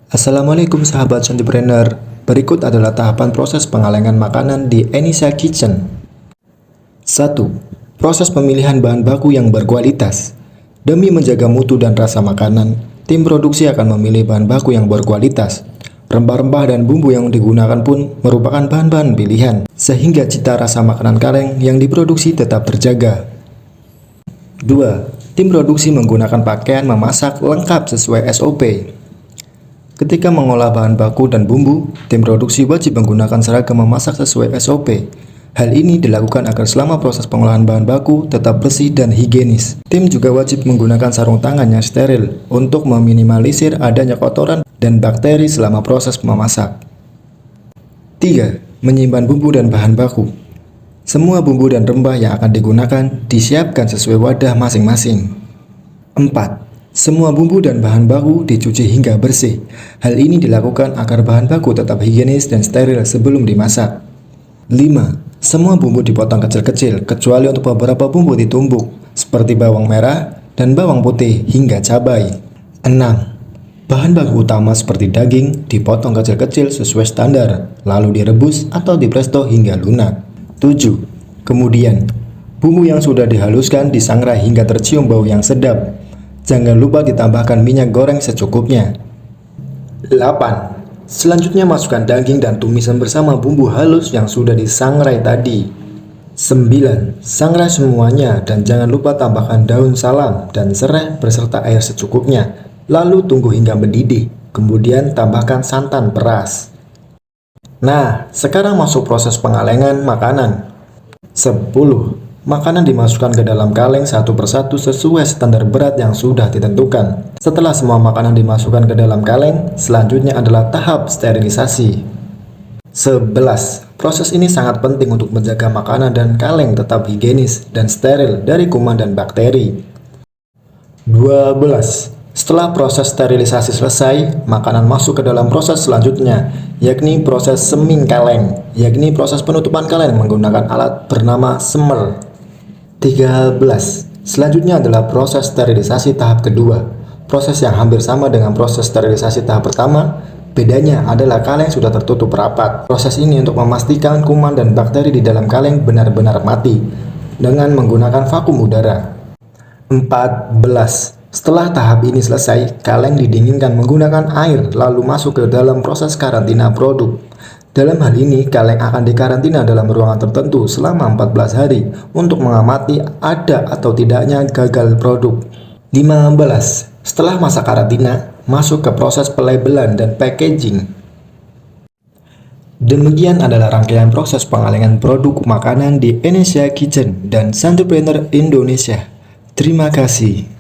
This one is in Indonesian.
Assalamualaikum sahabat entrepreneur. Berikut adalah tahapan proses pengalengan makanan di Enisa Kitchen. 1. Proses pemilihan bahan baku yang berkualitas. Demi menjaga mutu dan rasa makanan, tim produksi akan memilih bahan baku yang berkualitas. Rempah-rempah dan bumbu yang digunakan pun merupakan bahan-bahan pilihan, sehingga cita rasa makanan kaleng yang diproduksi tetap terjaga. 2. Tim produksi menggunakan pakaian memasak lengkap sesuai SOP. Ketika mengolah bahan baku dan bumbu, tim produksi wajib menggunakan seragam memasak sesuai SOP. Hal ini dilakukan agar selama proses pengolahan bahan baku tetap bersih dan higienis. Tim juga wajib menggunakan sarung tangan yang steril untuk meminimalisir adanya kotoran dan bakteri selama proses memasak. 3. Menyimpan bumbu dan bahan baku. Semua bumbu dan rempah yang akan digunakan disiapkan sesuai wadah masing-masing. 4. Semua bumbu dan bahan baku dicuci hingga bersih. Hal ini dilakukan agar bahan baku tetap higienis dan steril sebelum dimasak. 5. Semua bumbu dipotong kecil-kecil kecuali untuk beberapa bumbu ditumbuk seperti bawang merah dan bawang putih hingga cabai. 6. Bahan baku utama seperti daging dipotong kecil-kecil sesuai standar, lalu direbus atau dipresto hingga lunak. 7. Kemudian, bumbu yang sudah dihaluskan disangrai hingga tercium bau yang sedap. Jangan lupa ditambahkan minyak goreng secukupnya. 8. Selanjutnya masukkan daging dan tumisan bersama bumbu halus yang sudah disangrai tadi. 9. Sangrai semuanya dan jangan lupa tambahkan daun salam dan serai beserta air secukupnya. Lalu tunggu hingga mendidih, kemudian tambahkan santan peras. Nah, sekarang masuk proses pengalengan makanan. 10. Makanan dimasukkan ke dalam kaleng satu persatu sesuai standar berat yang sudah ditentukan. Setelah semua makanan dimasukkan ke dalam kaleng, selanjutnya adalah tahap sterilisasi. 11. Proses ini sangat penting untuk menjaga makanan dan kaleng tetap higienis dan steril dari kuman dan bakteri. 12. Setelah proses sterilisasi selesai, makanan masuk ke dalam proses selanjutnya, yakni proses seming kaleng, yakni proses penutupan kaleng menggunakan alat bernama semer. 13. Selanjutnya adalah proses sterilisasi tahap kedua. Proses yang hampir sama dengan proses sterilisasi tahap pertama, bedanya adalah kaleng sudah tertutup rapat. Proses ini untuk memastikan kuman dan bakteri di dalam kaleng benar-benar mati dengan menggunakan vakum udara. 14. Setelah tahap ini selesai, kaleng didinginkan menggunakan air lalu masuk ke dalam proses karantina produk. Dalam hal ini, kaleng akan dikarantina dalam ruangan tertentu selama 14 hari untuk mengamati ada atau tidaknya gagal produk. 15. Setelah masa karantina, masuk ke proses pelabelan dan packaging. Demikian adalah rangkaian proses pengalengan produk makanan di Enisa Kitchen dan Entrepreneur Indonesia. Terima kasih.